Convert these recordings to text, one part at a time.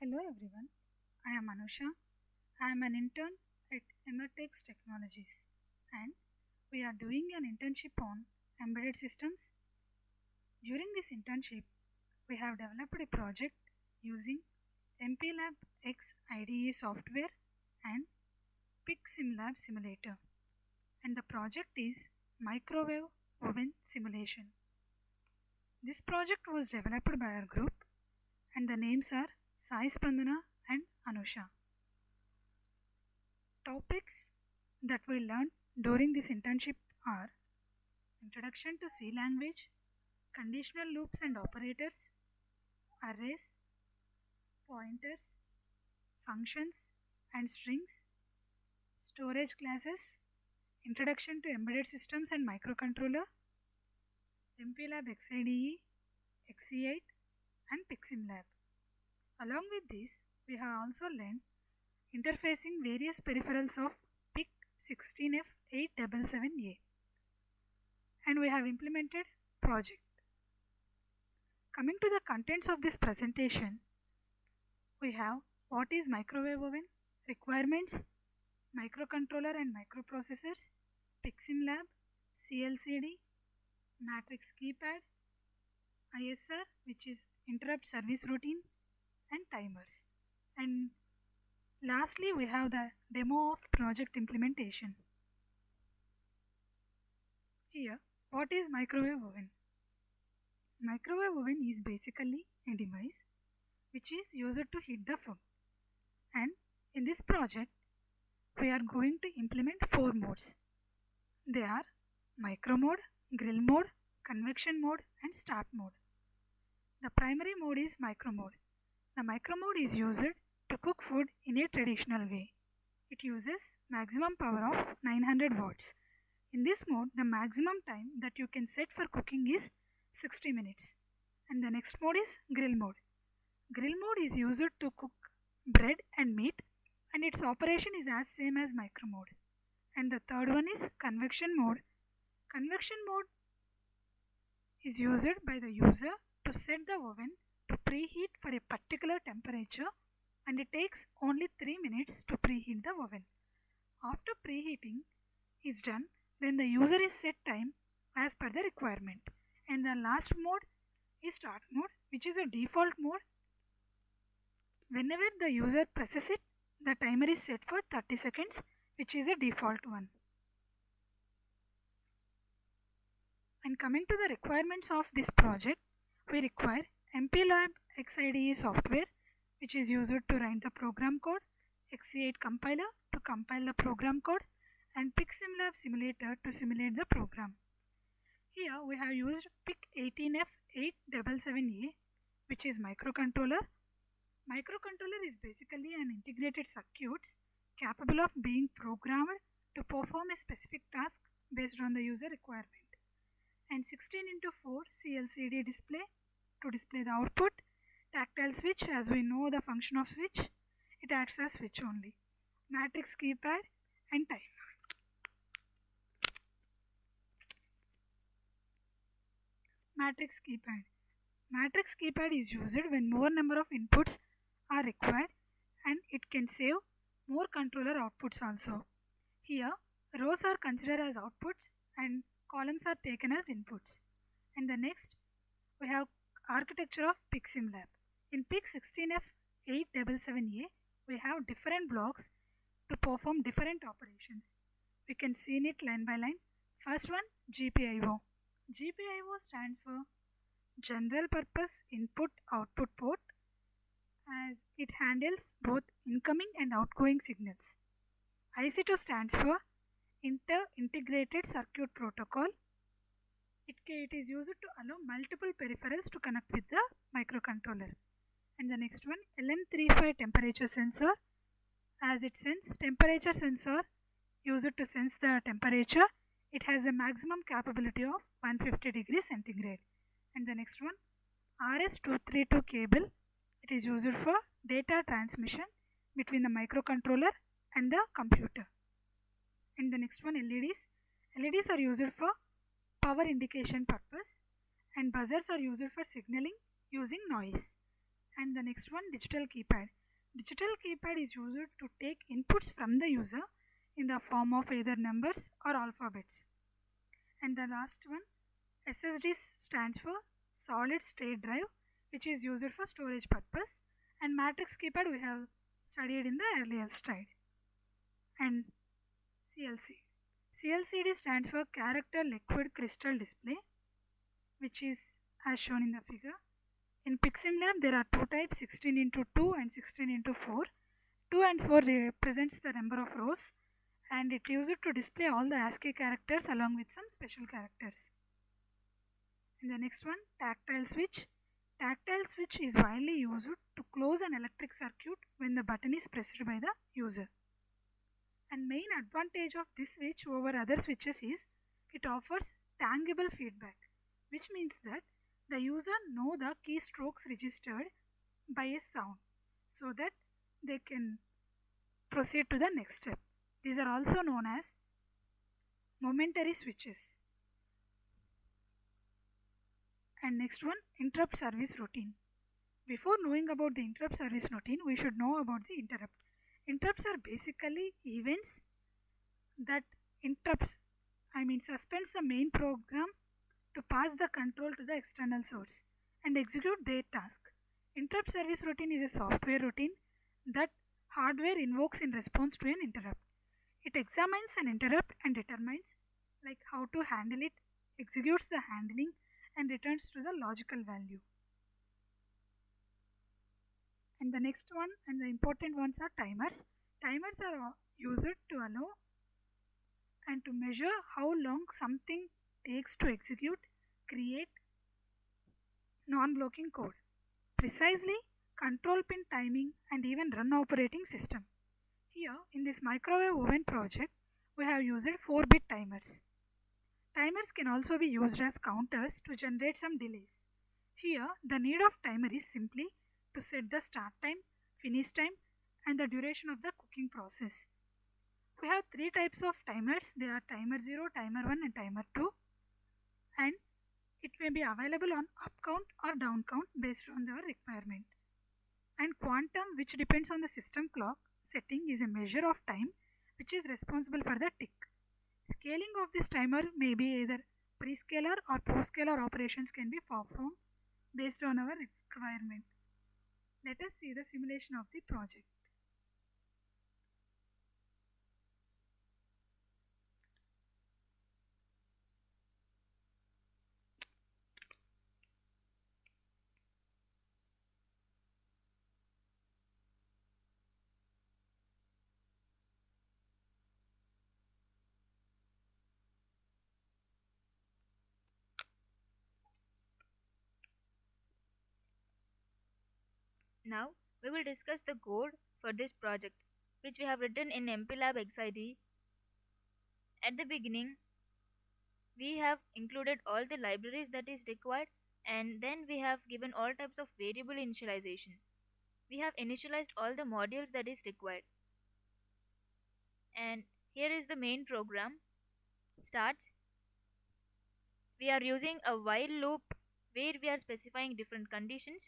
Hello everyone, I am Anusha. I am an intern at embeddedsystem Technologies and we are doing an internship on embedded systems. During this internship, we have developed a project using MPLab X IDE software and PicSimLab simulator, and the project is microwave oven simulation. This project was developed by our group and the names are Sai Spandana and Anusha. Topics that we learned during this internship are Introduction to C language, conditional loops and operators, arrays, pointers, functions and strings, storage classes, introduction to embedded systems and microcontroller, MPLab XIDE, XE8 and PicSimLab. Along with this, we have also learned interfacing various peripherals of PIC16F877A, and we have implemented project. Coming to the contents of this presentation, we have what is microwave oven, requirements, microcontroller and microprocessors, PicSimLab, CLCD, matrix keypad, ISR which is interrupt service routine, and timers. And lastly, we have the demo of project implementation. Here, what is microwave oven? Microwave oven is basically a device which is used to heat the food. And in this project, we are going to implement 4 modes. They are micro mode, grill mode, convection mode and start mode. The primary mode is micro mode. The micro mode is used to cook food in a traditional way. It uses maximum power of 900 watts. In this mode, the maximum time that you can set for cooking is 60 minutes. And the next mode is grill mode. Grill mode is used to cook bread and meat, and its operation is as same as micro mode. And the third one is convection mode. Convection mode is used by the user to set the oven to preheat for a particular temperature, and it takes only 3 minutes to preheat the oven. After preheating is done, then the user is set time as per the requirement. And the last mode is start mode, which is a default mode. Whenever the user presses it, the timer is set for 30 seconds, which is a default one. And coming to the requirements of this project, we require MPLab XIDE software, which is used to write the program code, XE8 compiler to compile the program code, and PicSimLab simulator to simulate the program. Here we have used PIC18F877A, which is microcontroller. Microcontroller is basically an integrated circuit capable of being programmed to perform a specific task based on the user requirement. And 16x4 CLCD display to display the output. Tactile switch, as we know the function of switch, it acts as switch only. Matrix keypad and timer. Matrix keypad. Matrix keypad is used when more number of inputs are required, and it can save more controller outputs also. Here, rows are considered as outputs and columns are taken as inputs. And the next, we have architecture of PicSimLab. In PIC16F877A, we have different blocks to perform different operations. We can see it line by line. First one, GPIO. GPIO stands for General Purpose Input Output Port, as it handles both incoming and outgoing signals. IC2 stands for Integrated Circuit Protocol. It is used to allow multiple peripherals to connect with the microcontroller. And the next one, LM35 temperature sensor, as it sends temperature sensor used to sense the temperature. It has a maximum capability of 150 degrees centigrade. And the next one, RS232 cable. It is used for data transmission between the microcontroller and the computer. And the next one, LEDs. LEDs are used for power indication purpose, and buzzers are used for signaling using noise. And the next one, digital keypad. Digital keypad is used to take inputs from the user in the form of either numbers or alphabets. And the last one, SSD stands for solid state drive, which is used for storage purpose. And matrix keypad we have studied in the earlier slide. And CLC. CLCD stands for character liquid crystal display, which is as shown in the figure. In PiximLab, there are two types, 16 into 2 and 16 into 4. 2 and 4 represents the number of rows, and it used to display all the ASCII characters along with some special characters. And the next one, tactile switch. Tactile switch is widely used to close an electric circuit when the button is pressed by the user. And main advantage of this switch over other switches is it offers tangible feedback, which means that the user know the keystrokes registered by a sound so that they can proceed to the next step. These are also known as momentary switches. And next one, interrupt service routine. Before knowing about the interrupt service routine, we should know about the interrupt. Interrupts are basically events that suspends the main program to pass the control to the external source and execute their task. Interrupt service routine is a software routine that hardware invokes in response to an interrupt. It examines an interrupt and determines how to handle it, executes the handling, and returns to the logical value. And the next one and the important ones are timers. Timers are used to allow and to measure how long something takes to execute, create non-blocking code, precisely control pin timing, and even run operating system. Here in this microwave oven project, we have used 4-bit timers. Timers can also be used as counters to generate some delays. Here the need of timer is simply to set the start time, finish time, and the duration of the cooking process. We have 3 types of timers. They are timer 0, timer 1 and timer 2, and it may be available on up count or down count based on their requirement. And quantum, which depends on the system clock setting, is a measure of time which is responsible for the tick. Scaling of this timer may be either prescaler or post-scaler operations can be performed based on our requirement. Let us see the simulation of the project. Now we will discuss the code for this project, which we have written in MPLAB XID. At the beginning, we have included all the libraries that is required, and then we have given all types of variable initialization. We have initialized all the modules that is required. And here is the main program. Starts. We are using a while loop where we are specifying different conditions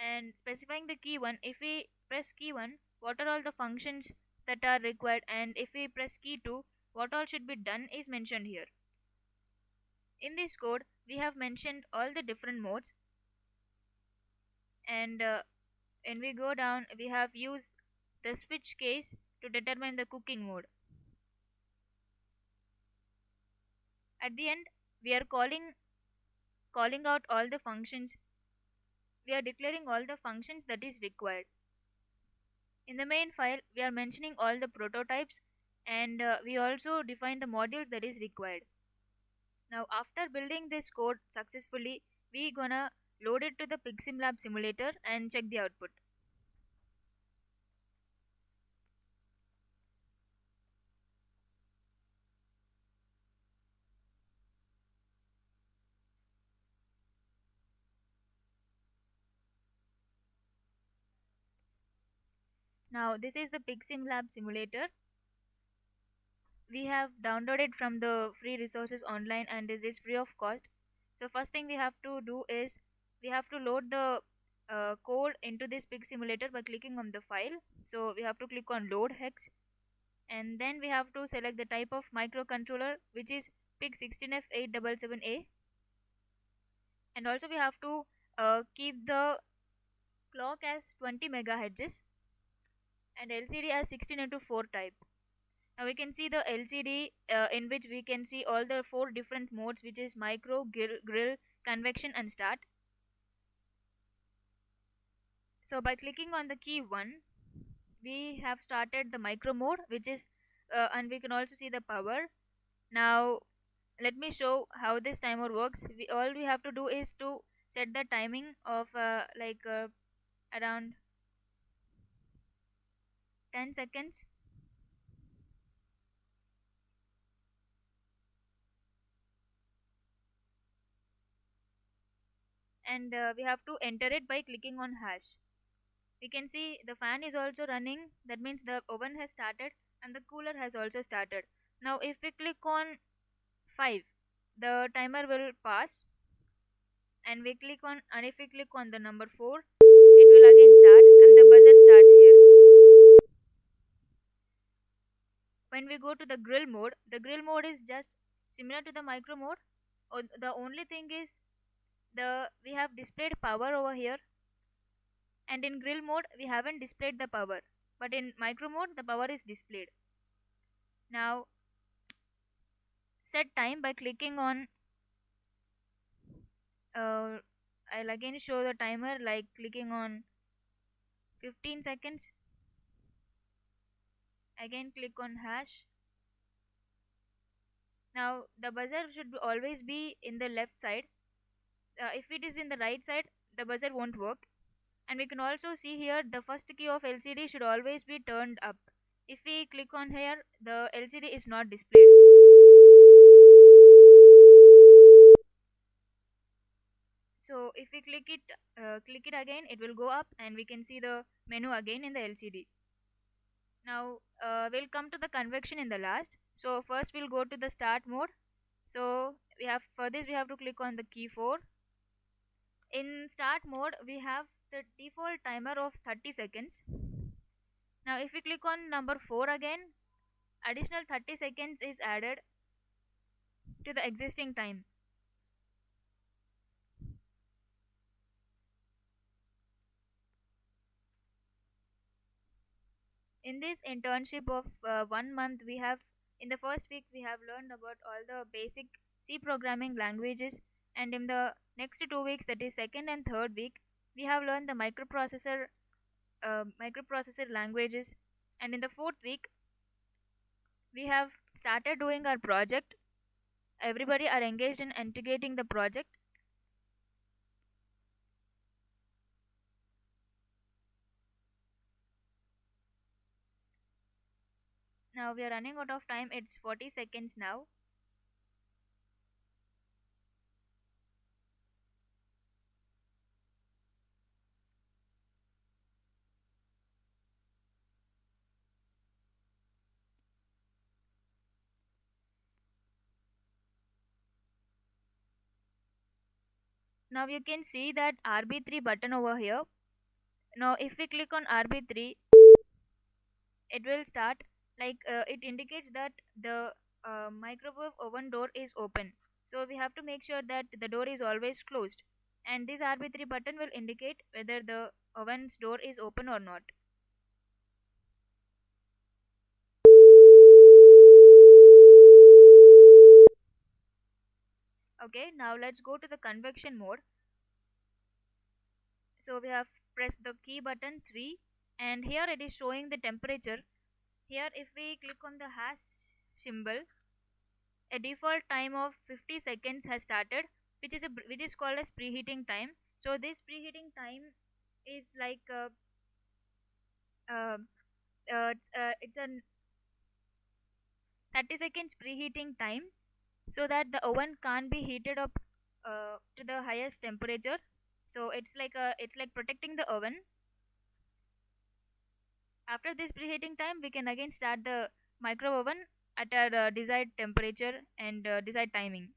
and specifying the key 1. If we press key 1, what are all the functions that are required, and if we press key 2, what all should be done is mentioned here. In this code we have mentioned all the different modes, and when we go down we have used the switch case to determine the cooking mode. At the end we are calling out all the functions. We are declaring all the functions that is required. In the main file we are mentioning all the prototypes, and we also define the modules that is required. Now after building this code successfully, we gonna load it to the PiximLab simulator and check the output. Now this is the PiximLab simulator. We have downloaded from the free resources online, and it is free of cost. So first thing we have to do is we have to load the code into this pig simulator by clicking on the file. So we have to click on load hex, and then we have to select the type of microcontroller, which is pig16F877A, and also we have to keep the clock as 20 megahertz and LCD as 16 into 4 type. Now we can see the LCD in which we can see all the four different modes, which is micro, grill, convection and start. So by clicking on the key 1, we have started the micro mode, which is and we can also see the power. Now let me show how this timer works. All we have to do is to set the timing of around 10 seconds, and we have to enter it by clicking on hash. We can see the fan is also running, that means the oven has started and the cooler has also started. Now if we click on 5, the timer will pass, and if we click on the number 4, it will again start and the buzzer starts here. When we go to the grill mode is just similar to the micro mode, or the only thing is we have displayed power over here, and in grill mode we haven't displayed the power, but in micro mode the power is displayed. Now set time by clicking on I'll again show the timer like clicking on 15 seconds, again click on hash. Now the buzzer should always be in the left side. If it is in the right side, the buzzer won't work. And we can also see here the first key of LCD should always be turned up. If we click on here, the LCD is not displayed. So if we click it again, it will go up and we can see the menu again in the LCD. Now we'll come to the convection in the last. So first we'll go to the start mode. So for this we have to click on the key 4. In start mode we have the default timer of 30 seconds. Now if we click on number 4 again, additional 30 seconds is added to the existing time. In this internship of 1 month, in the first week we have learned about all the basic C programming languages, and in the next 2 weeks, that is second and third week, we have learned the microprocessor languages, and in the fourth week we have started doing our project. Everybody are engaged in integrating the project. Now we are running out of time. It's 40 seconds now. Now you can see that RB3 button over here. Now if we click on RB3, it will start it indicates that the microwave oven door is open. So we have to make sure that the door is always closed, and this RB3 button will indicate whether the oven's door is open or not. Okay, now let's go to the convection mode. So we have pressed the key button 3, and here it is showing the temperature. Here if we click on the hash symbol, a default time of 50 seconds has started, which is called as preheating time. So this preheating time is uh, it's a 30 seconds preheating time, so that the oven can't be heated up to the highest temperature. So it's like protecting the oven. After this preheating time, we can again start the micro oven at our desired temperature and desired timing.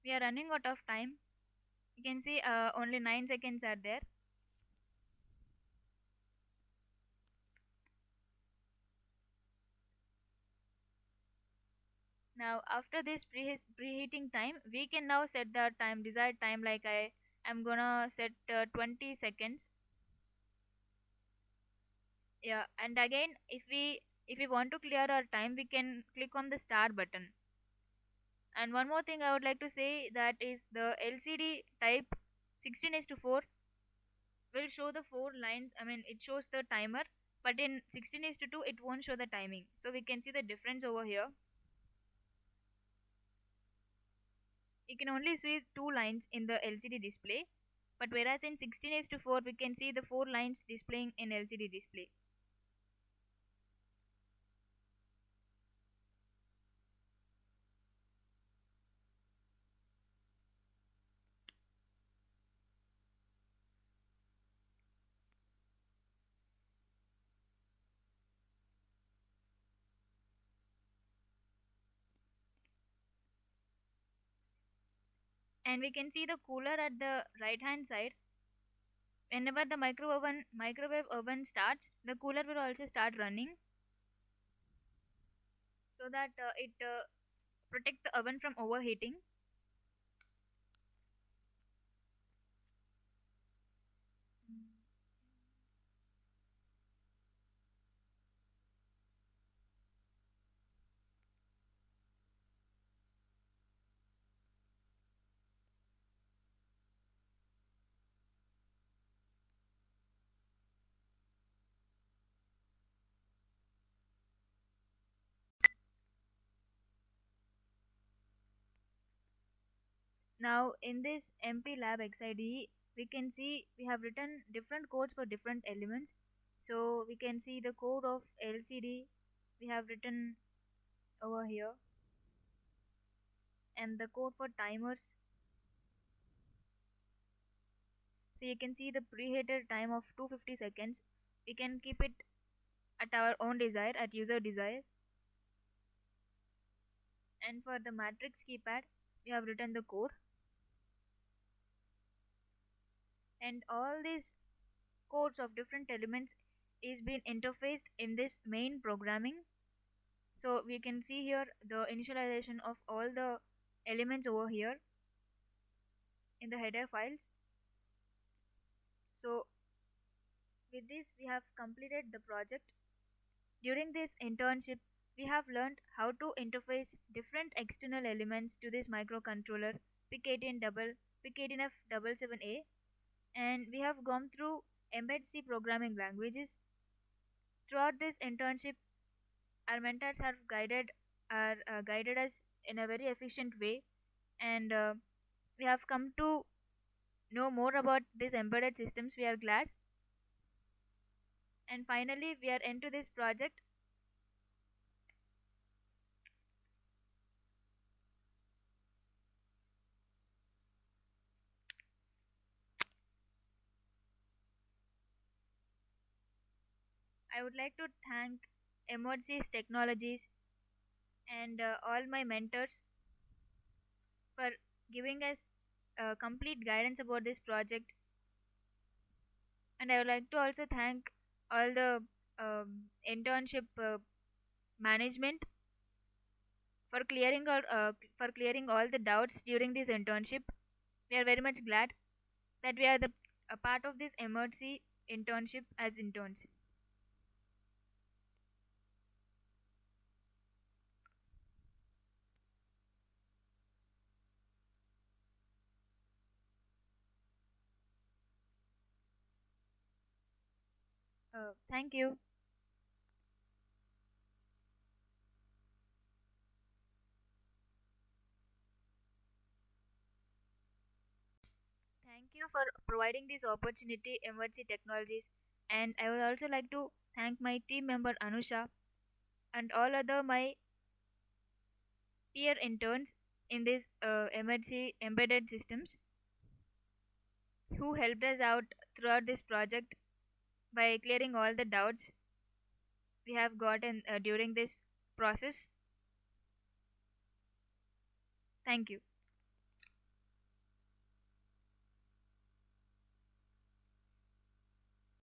We are running out of time. You can see only 9 seconds are there. Now after this preheating time, we can now set the time, desired time, like I am gonna set 20 seconds. Yeah, and again, if we want to clear our time, we can click on the star button. And one more thing I would like to say, that is the LCD type 16 is to 4 will show the 4 lines. I mean, it shows the timer, but in 16 is to 2 it won't show the timing. So we can see the difference over here. You can only see 2 lines in the LCD display, but whereas in 16 is to 4 we can see the 4 lines displaying in LCD display. And we can see the cooler at the right hand side. Whenever the microwave oven starts, the cooler will also start running, so that it protects the oven from overheating. Now in this MP lab XIDE, we can see we have written different codes for different elements. So we can see the code of LCD we have written over here, and the code for timers. So you can see the preheated time of 250 seconds. We can keep it at our own desire, at user desire. And for the matrix keypad, we have written the code. And all these codes of different elements is being interfaced in this main programming. So we can see here the initialization of all the elements over here in the header files. So with this we have completed the project. During this internship, we have learned how to interface different external elements to this microcontroller PKTNF777A, and we have gone through embed C programming languages. Throughout this internship, our mentors have guided us in a very efficient way, and we have come to know more about these embedded systems. We are glad, and finally we are into this project. I would like to thank Emergencies Technologies and all my mentors for giving us complete guidance about this project. And I would like to also thank all the internship management for clearing all the doubts during this internship. We are very much glad that we are the a part of this emergency internship as interns. Thank you. Thank you for providing this opportunity, Emergency Technologies. And I would also like to thank my team member Anusha and all other my peer interns in this emergency embedded systems who helped us out throughout this project by clearing all the doubts we have gotten during this process. Thank you.